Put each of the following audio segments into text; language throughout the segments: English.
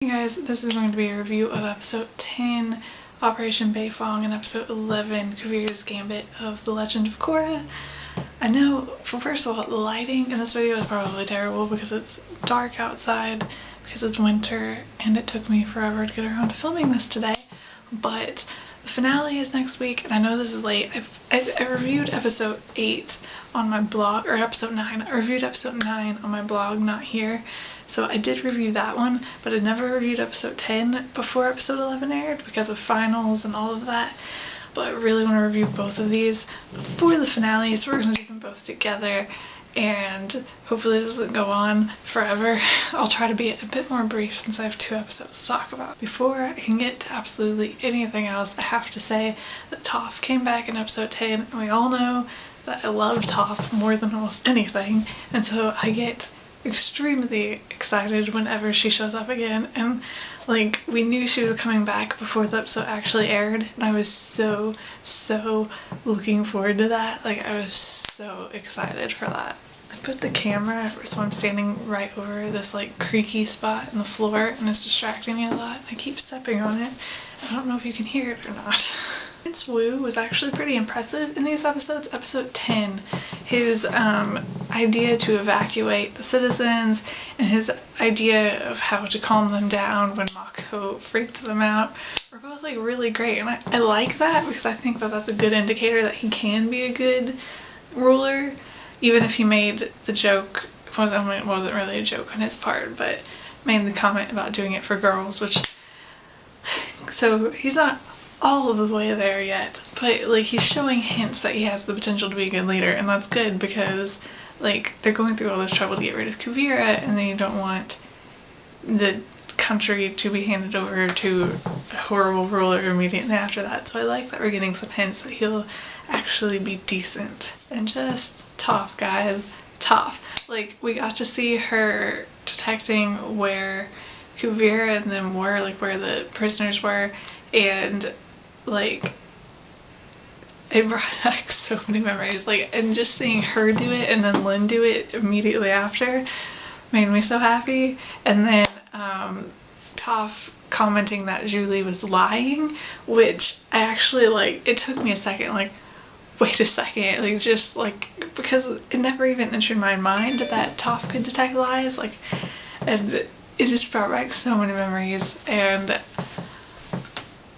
Hey guys, this is going to be a review of episode 10, Operation Beifong, and episode 11, Kuvira's Gambit of The Legend of Korra. I know, first of all, the lighting in this video is probably terrible because it's dark outside, because it's winter, and it took me forever to get around to filming this today, but the finale is next week, and I know this is late. I reviewed episode 8 on my blog, or episode 9. I reviewed episode 9 on my blog, not here. So I did review that one, but I never reviewed episode 10 before episode 11 aired because of finals and all of that. But I really want to review both of these before the finale, so we're going to do them both together. And hopefully this doesn't go on forever. I'll try to be a bit more brief since I have 2 episodes to talk about. Before I can get to absolutely anything else, I have to say that Toph came back in episode 10, and we all know that I love Toph more than almost anything, and so I get extremely excited whenever she shows up again, and like, we knew she was coming back before the episode actually aired, and I was so looking forward to that. Like, I was so excited for that. I put the camera so I'm standing right over this like creaky spot in the floor, and it's distracting me a lot. I keep stepping on it. I don't know if you can hear it or not. Prince Wu was actually pretty impressive in these episodes. Episode 10, his idea to evacuate the citizens and his idea of how to calm them down when Mako freaked them out were both like really great, and I like that because I think that that's a good indicator that he can be a good ruler, even if he made the joke, it wasn't really a joke on his part, but made the comment about doing it for girls, which, so he's not all of the way there yet, but like, he's showing hints that he has the potential to be a good leader, and that's good because like, they're going through all this trouble to get rid of Kuvira, and then you don't want the country to be handed over to a horrible ruler immediately after that. So I like that we're getting some hints that he'll actually be decent. And just Toph, guys, Toph. Like, we got to see her detecting where Kuvira and them were, like where the prisoners were, and like, it brought back so many memories, like, and just seeing her do it and then Lin do it immediately after made me so happy. And then Toph commenting that Julie was lying, which I actually, like, it took me a second, like, wait a second, like, just like, because it never even entered my mind that Toph could detect lies, like, and it just brought back so many memories, and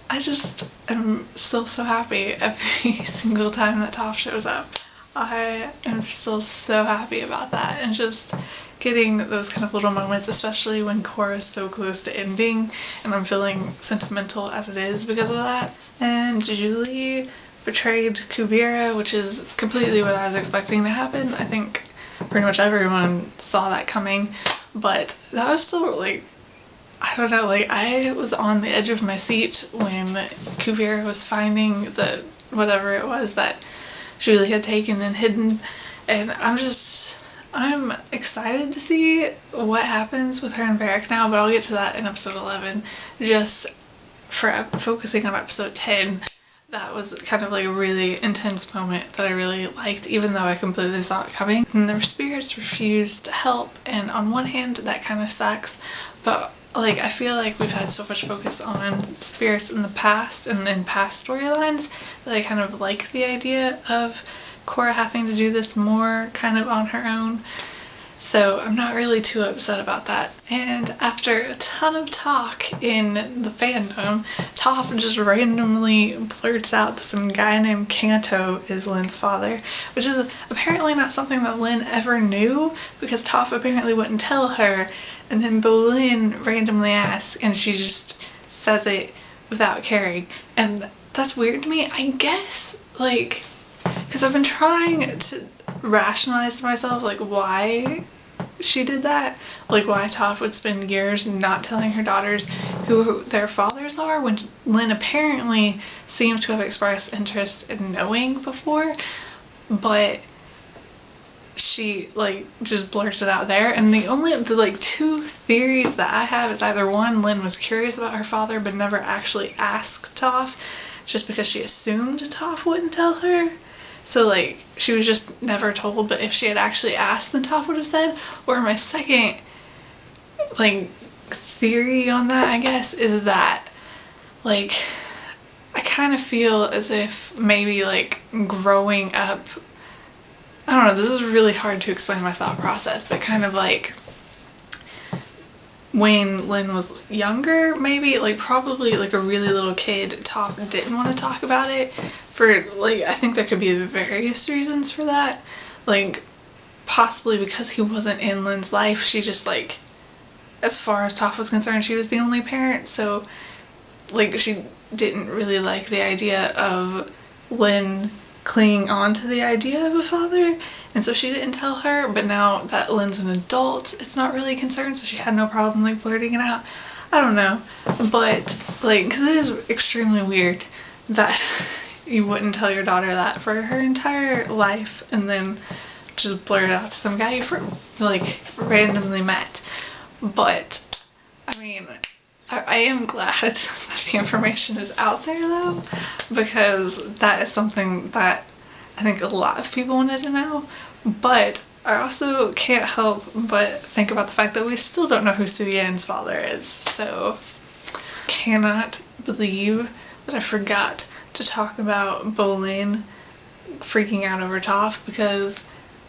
I just am still so happy every single time that Toph shows up. I am still so happy about that, and just getting those kind of little moments, especially when Korra is so close to ending, and I'm feeling sentimental as it is because of that. And Julie betrayed Kuvira, which is completely what I was expecting to happen. I think pretty much everyone saw that coming, but that was still, like, I don't know, like, I was on the edge of my seat when Kuvira was finding the whatever it was that Julie had taken and hidden, and I'm excited to see what happens with her and Varric now, but I'll get to that in episode 11. Just for focusing on episode 10, that was kind of like a really intense moment that I really liked, even though I completely saw it coming. And the spirits refused to help, and on one hand that kind of sucks, but like, I feel like we've had so much focus on spirits in the past and in past storylines that I kind of like the idea of Korra having to do this more kind of on her own. So I'm not really too upset about that. And after a ton of talk in the fandom, Toph just randomly blurts out that some guy named Kanto is Lin's father, which is apparently not something that Lin ever knew, because Toph apparently wouldn't tell her, and then Bolin randomly asks, and she just says it without caring. And that's weird to me, I guess, like, because I've been trying to rationalize to myself, like, why she did that, like why Toph would spend years not telling her daughters who their fathers are when Lin apparently seems to have expressed interest in knowing before, but she like just blurts it out there. And the like 2 theories that I have is either 1, Lin was curious about her father but never actually asked Toph just because she assumed Toph wouldn't tell her, so like she was just never told, but if she had actually asked then Toph would have said. Or my second like theory on that, I guess, is that, like, I kind of feel as if maybe, like, growing up, I don't know, this is really hard to explain my thought process, but kind of like when Lynn was younger, maybe, like, probably like a really little kid, Toph didn't want to talk about it for, like, I think there could be various reasons for that, like, possibly because he wasn't in Lynn's life. She just, like, as far as Toph was concerned, she was the only parent, so, like, she didn't really like the idea of Lynn clinging on to the idea of a father, and so she didn't tell her. But now that Lynn's an adult, it's not really a concern, so she had no problem, like, blurting it out. I don't know, but, like, because it is extremely weird that you wouldn't tell your daughter that for her entire life and then just blurt it out to some guy you like randomly met. But I mean, I am glad that the information is out there, though, because that is something that I think a lot of people wanted to know. But I also can't help but think about the fact that we still don't know who Suyen's father is, so cannot believe that I forgot to talk about Bolin freaking out over Toph, because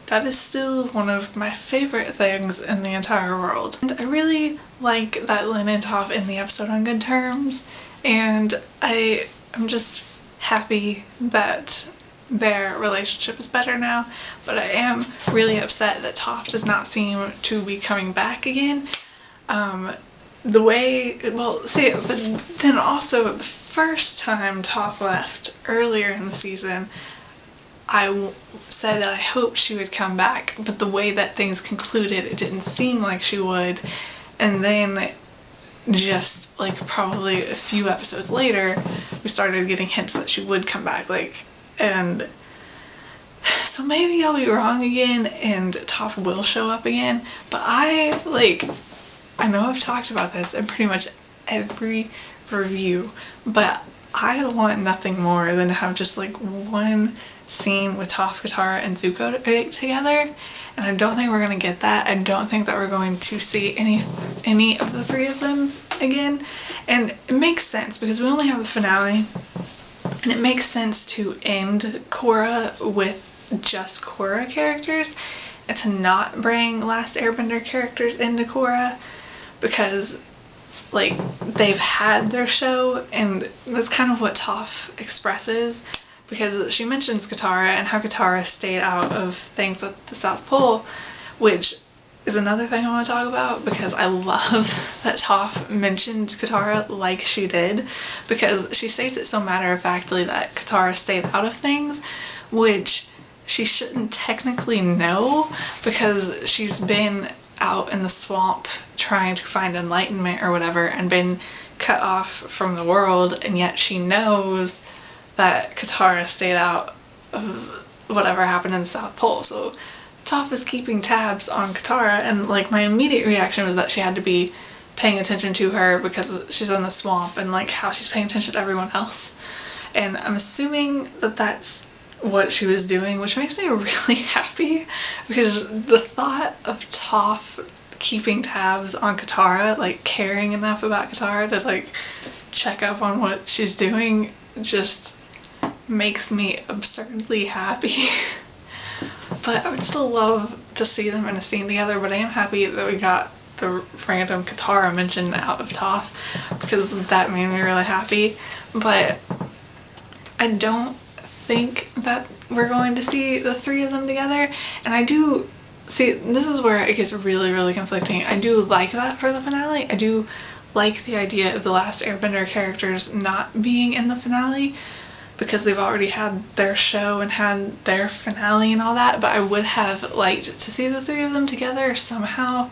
that is still one of my favorite things in the entire world. And I really like that Lynn and Toph end the episode on good terms, and I'm just happy that their relationship is better now, but I am really upset that Toph does not seem to be coming back again. The way, well, see, but then also the first time Toph left earlier in the season, I said that I hoped she would come back, but the way that things concluded, it didn't seem like she would. And then just, like, probably a few episodes later, we started getting hints that she would come back, like, and so maybe I'll be wrong again and Toph will show up again, but I know I've talked about this in pretty much every review, but I want nothing more than to have just, like, one scene with Toph, Katara, and Zuko together, and I don't think we're gonna get that. I don't think that we're going to see any of the three of them again, and it makes sense because we only have the finale, and it makes sense to end Korra with just Korra characters and to not bring Last Airbender characters into Korra, because, like, they've had their show, and that's kind of what Toph expresses, because she mentions Katara and how Katara stayed out of things at the South Pole, which is another thing I want to talk about, because I love that Toph mentioned Katara like she did, because she states it so matter-of-factly that Katara stayed out of things, which she shouldn't technically know, because she's been out in the swamp trying to find enlightenment or whatever and been cut off from the world, and yet she knows that Katara stayed out of whatever happened in the South Pole. So Toph is keeping tabs on Katara, and, like, my immediate reaction was that she had to be paying attention to her because she's in the swamp, and, like, how she's paying attention to everyone else. And I'm assuming that that's what she was doing, which makes me really happy, because the thought of Toph keeping tabs on Katara, like, caring enough about Katara to, like, check up on what she's doing, just makes me absurdly happy. But I would still love to see them in a scene together, but I am happy that we got the random Katara mention out of Toph, because that made me really happy. But I don't think that we're going to see the three of them together, and I do see, this is where it gets really, really conflicting. I do like that for the finale. I do like the idea of the Last Airbender characters not being in the finale, because they've already had their show and had their finale and all that, but I would have liked to see the three of them together somehow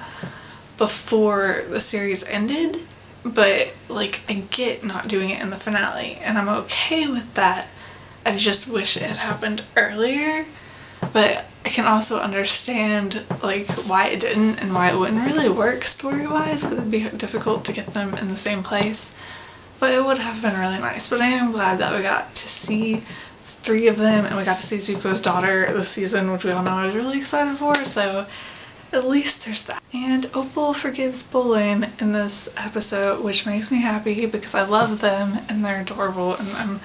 before the series ended. But, like, I get not doing it in the finale, and I'm okay with that. I just wish it had happened earlier, but I can also understand, like, why it didn't and why it wouldn't really work story-wise, because it'd be difficult to get them in the same place. But it would have been really nice. But I am glad that we got to see three of them, and we got to see Zuko's daughter this season, which we all know I was really excited for, so at least there's that. And Opal forgives Bolin in this episode, which makes me happy because I love them and they're adorable, and I'm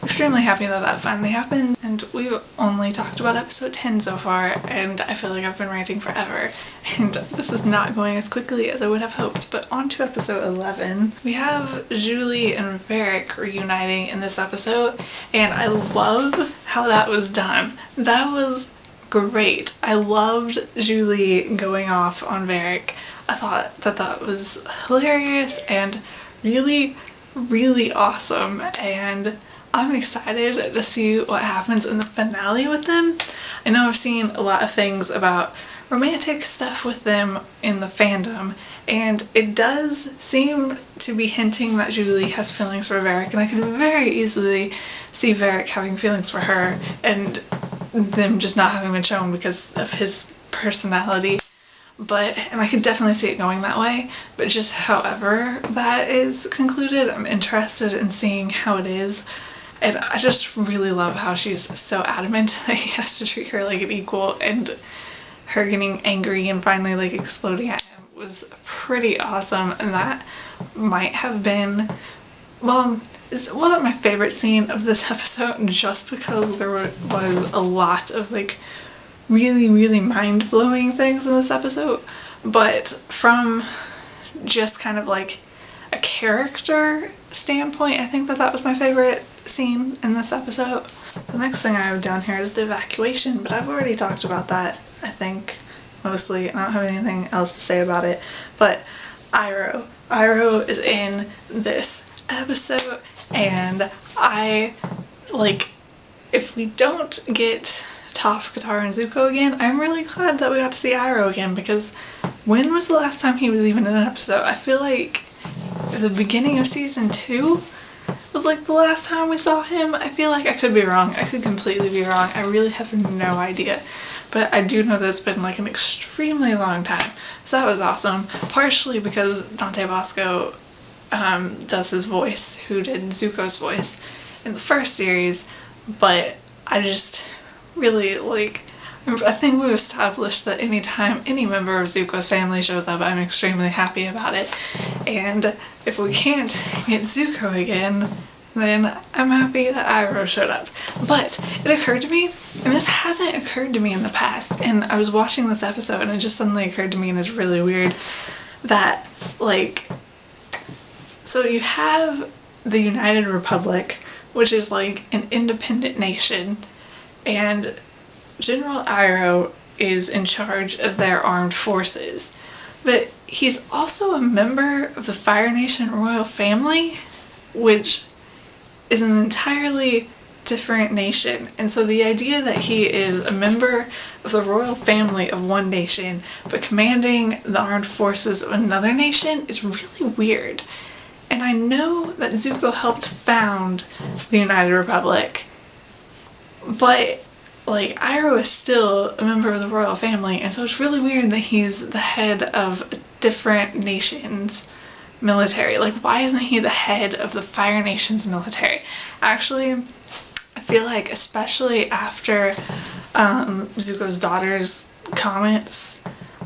extremely happy that that finally happened. And we've only talked about episode 10 so far, and I feel like I've been ranting forever, and this is not going as quickly as I would have hoped. But on to episode 11. We have Julie and Varric reuniting in this episode, and I love how that was done. That was great. I loved Julie going off on Varric. I thought that that was hilarious and really, really awesome, and I'm excited to see what happens in the finale with them. I know I've seen a lot of things about romantic stuff with them in the fandom, and it does seem to be hinting that Julie has feelings for Varric, and I could very easily see Varric having feelings for her and them just not having been shown because of his personality. And I could definitely see it going that way, but just however that is concluded, I'm interested in seeing how it is. And I just really love how she's so adamant that he has to treat her like an equal, and her getting angry and finally like exploding at him was pretty awesome. And that might have been, well, it wasn't my favorite scene of this episode just because there was a lot of like really, really mind-blowing things in this episode, but from just kind of like a character standpoint, I think that that was my favorite scene in this episode. The next thing I have down here is the evacuation, but I've already talked about that, I think, mostly. I don't have anything else to say about it. But Iroh is in this episode, and I, like, if we don't get Toph, Katara, and Zuko again, I'm really glad that we got to see Iroh again, because when was the last time he was even in an episode? I feel like the beginning of season 2 was like the last time we saw him. I feel like I could be wrong. I could completely be wrong. I really have no idea. But I do know that it's been like an extremely long time. So that was awesome. Partially because Dante Bosco does his voice, who did Zuko's voice in the first series. But I just really like, I think we've established that anytime any member of Zuko's family shows up, I'm extremely happy about it. And if we can't get Zuko again, then I'm happy that Iroh showed up. But it occurred to me, and this hasn't occurred to me in the past, and I was watching this episode and it just suddenly occurred to me, and it's really weird, that like, so you have the United Republic, which is like an independent nation, and General Iroh is in charge of their armed forces, but he's also a member of the Fire Nation royal family, which is an entirely different nation. And so the idea that he is a member of the royal family of one nation but commanding the armed forces of another nation is really weird. And I know that Zuko helped found the United Republic, but like, Iroh is still a member of the royal family, and so it's really weird that he's the head of a different nation's military. Like, why isn't he the head of the Fire Nation's military? Actually, I feel like, especially after Zuko's daughter's comments,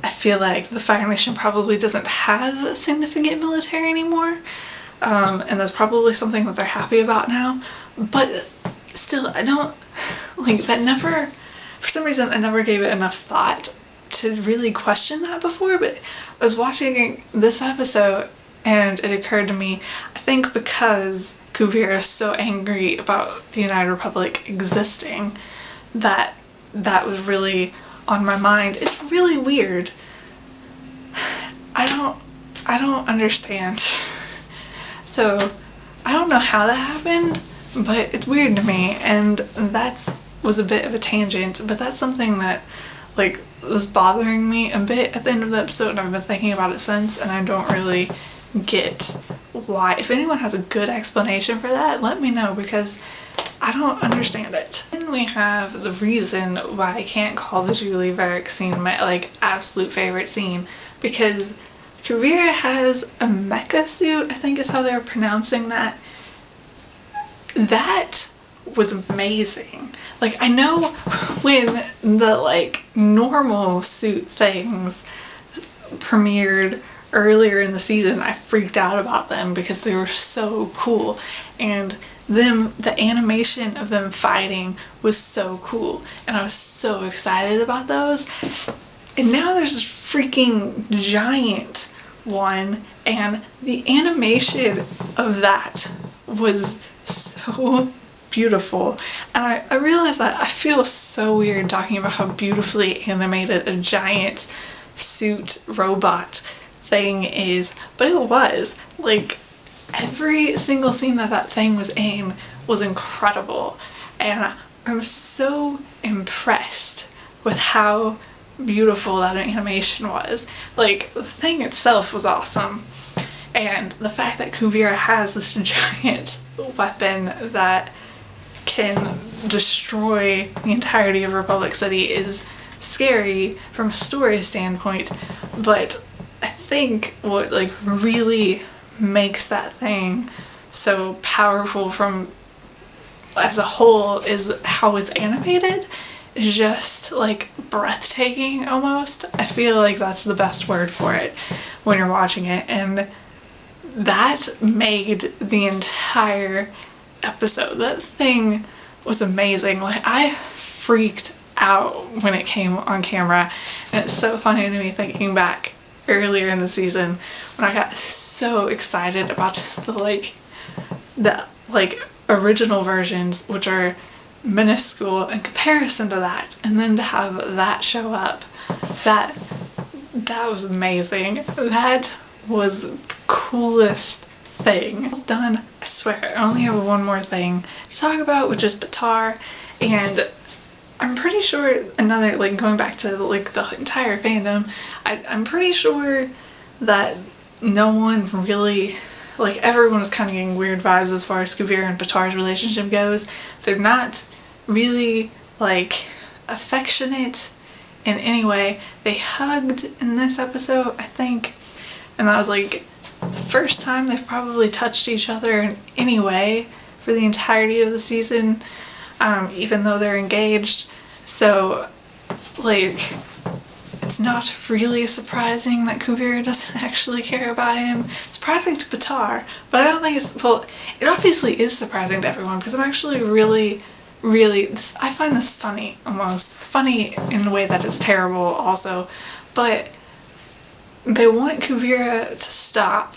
I feel like the Fire Nation probably doesn't have a significant military anymore, and that's probably something that they're happy about now. But still, I don't, like, that never, for some reason, I never gave it enough thought to really question that before. But I was watching this episode and it occurred to me, I think because Kuvira is so angry about the United Republic existing, that was really on my mind. It's really weird. I don't understand. So I don't know how that happened, but it's weird to me, and that was a bit of a tangent, but that's something that like was bothering me a bit at the end of the episode, and I've been thinking about it since, and I don't really get why. If anyone has a good explanation for that, let me know, because I don't understand it. Then we have the reason why I can't call the Julie Varric scene my like absolute favorite scene, because Kuvira has a mecha suit, I think is how they're pronouncing that. That was amazing. Like, I know when the, like, normal suit things premiered earlier in the season, I freaked out about them because they were so cool, and the animation of them fighting was so cool, and I was so excited about those. And now there's this freaking giant one, and the animation of that was so beautiful. And I realized that I feel so weird talking about how beautifully animated a giant suit robot thing is, but it was. Like, every single scene that thing was in was incredible, and I was so impressed with how beautiful that animation was. Like, the thing itself was awesome, and the fact that Kuvira has this giant weapon that can destroy the entirety of Republic City is scary from a story standpoint, but I think what like really makes that thing so powerful from as a whole is how it's animated. Is just like breathtaking almost. I feel like that's the best word for it when you're watching it, and that made the entire episode. That thing was amazing. Like, I freaked out when it came on camera, and it's so funny to me thinking back earlier in the season when I got so excited about the original versions, which are minuscule in comparison to that, and then to have that show up, that was amazing. That was the coolest thing. It's done, I swear. I only have one more thing to talk about, which is Baatar, and I'm pretty sure another, like, going back to like the entire fandom, I'm pretty sure that no one really, like, everyone was kind of getting weird vibes as far as Kuvira and Baatar's relationship goes. They're not really, like, affectionate in any way. They hugged in this episode, I think, and that was like the first time they've probably touched each other in any way for the entirety of the season, even though they're engaged. So, like, it's not really surprising that Kuvira doesn't actually care about him. It's surprising to Baatar, but I don't think it's, well, it obviously is surprising to everyone, because I'm actually really, I find this funny, almost. Funny in a way that it's terrible also, but they want Kuvira to stop,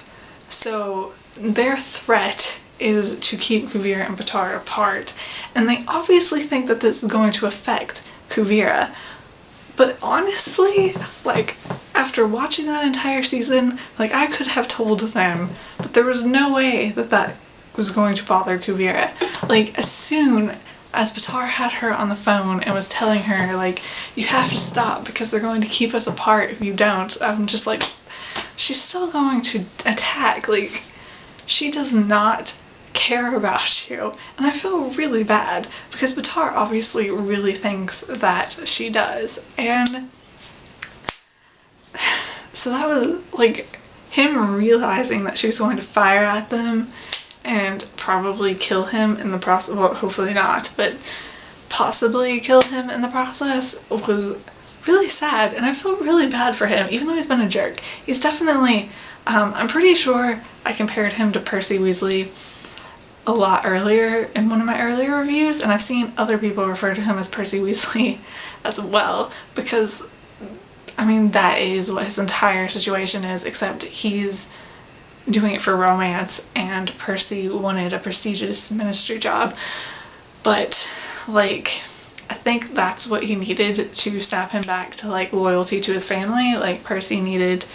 so their threat is to keep Kuvira and Baatar apart, and they obviously think that this is going to affect Kuvira. But honestly, like, after watching that entire season, like, I could have told them that there was no way that was going to bother Kuvira. Like, as soon as Baatar had her on the phone and was telling her, like, you have to stop because they're going to keep us apart if you don't, I'm just like, she's still going to attack. Like, she does not care about you. And I feel really bad because Baatar obviously really thinks that she does. And so that was, like, him realizing that she was going to fire at them and probably kill him in the process, well, hopefully not, but possibly kill him in the process, was really sad, and I feel really bad for him, even though he's been a jerk. He's definitely, I'm pretty sure I compared him to Percy Weasley a lot earlier in one of my earlier reviews, and I've seen other people refer to him as Percy Weasley as well, because, I mean, that is what his entire situation is, except he's doing it for romance, and Percy wanted a prestigious ministry job. But, like, I think that's what he needed to snap him back to, like, loyalty to his family. Like, Percy needed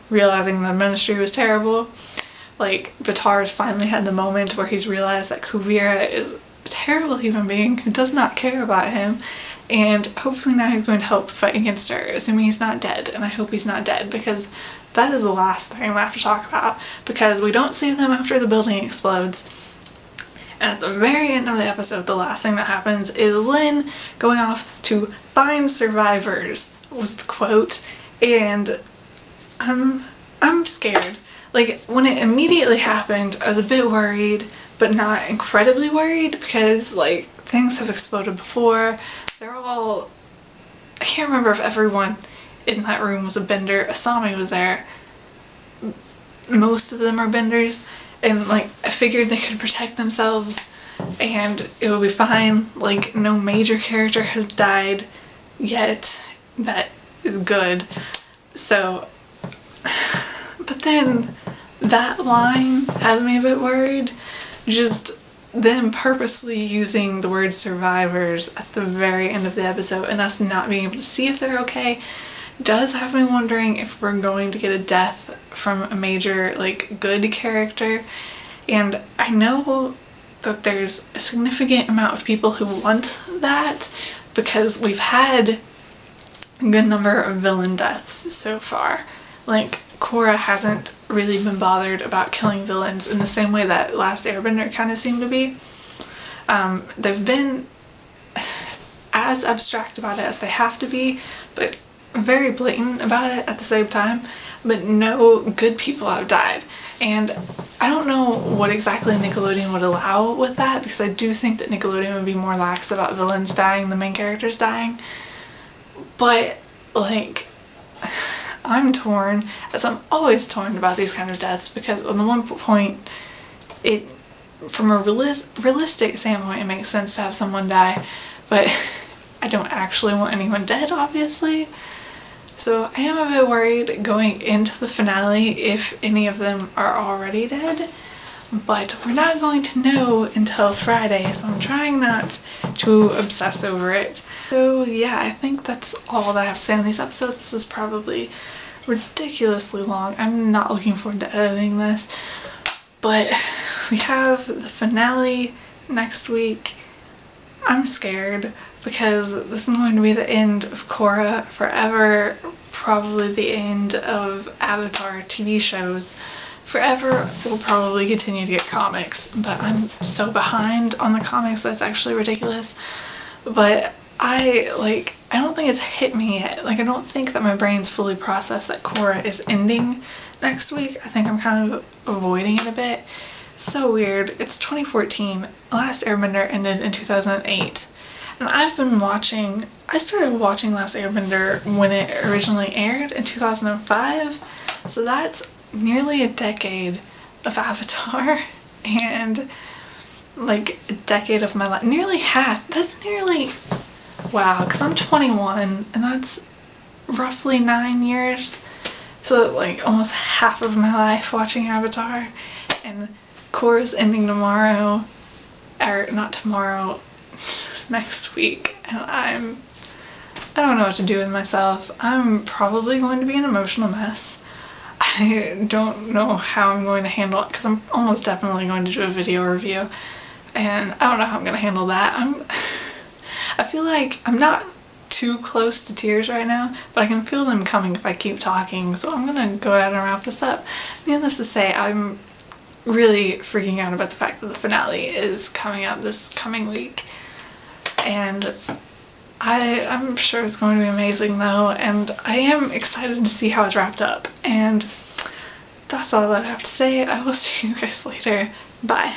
realizing the ministry was terrible. Like, Baatar's finally had the moment where he's realized that Kuvira is a terrible human being who does not care about him, and hopefully now he's going to help fight against her, assuming he's not dead, and I hope he's not dead, because that is the last thing we have to talk about, because we don't see them after the building explodes. And at the very end of the episode, the last thing that happens is Lynn going off to find survivors, was the quote, and I'm scared. Like, when it immediately happened, I was a bit worried, but not incredibly worried, because, like, things have exploded before. They're all... I can't remember if everyone in that room was a bender. Asami was there. Most of them are benders, and like I figured they could protect themselves and it would be fine. Like, no major character has died yet that is good. So, but then that line has me a bit worried. Just them purposely using the word survivors at the very end of the episode and us not being able to see if they're okay does have me wondering if we're going to get a death from a major, like, good character. And I know that there's a significant amount of people who want that because we've had a good number of villain deaths so far. Like, Korra hasn't really been bothered about killing villains in the same way that Last Airbender kind of seemed to be. They've been as abstract about it as they have to be, but very blatant about it at the same time. But no good people have died. And I don't know what exactly Nickelodeon would allow with that, because I do think that Nickelodeon would be more lax about villains dying than main characters dying. But, like, I'm torn, as I'm always torn about these kind of deaths, because on the one point, it, from a realistic standpoint, it makes sense to have someone die, but I don't actually want anyone dead, obviously. So I am a bit worried going into the finale if any of them are already dead, but we're not going to know until Friday, so I'm trying not to obsess over it. So yeah, I think that's all that I have to say on these episodes. This is probably ridiculously long. I'm not looking forward to editing this, but we have the finale next week. I'm scared because this is going to be the end of Korra forever, probably the end of Avatar TV shows forever. We'll probably continue to get comics, but I'm so behind on the comics that's actually ridiculous. But I don't think it's hit me yet. Like, I don't think that my brain's fully processed that Korra is ending next week. I think I'm kind of avoiding it a bit. So weird. It's 2014. Last Airbender ended in 2008. And I've been watching, I started watching Last Airbender when it originally aired in 2005. So that's nearly a decade of Avatar and like a decade of my life. Nearly half. That's nearly, wow, because I'm 21 and that's roughly 9 years. So like almost half of my life watching Avatar. And Korra's ending tomorrow, or not tomorrow, next week, and I don't know what to do with myself. I'm probably going to be an emotional mess. I don't know how I'm going to handle it, because I'm almost definitely going to do a video review, and I don't know how I'm going to handle that. I feel like I'm not too close to tears right now, but I can feel them coming if I keep talking, so I'm gonna go ahead and wrap this up. Needless to say, I'm really freaking out about the fact that the finale is coming out this coming week. And I'm sure it's going to be amazing though, and I am excited to see how it's wrapped up. And that's all that I have to say. I will see you guys later. Bye.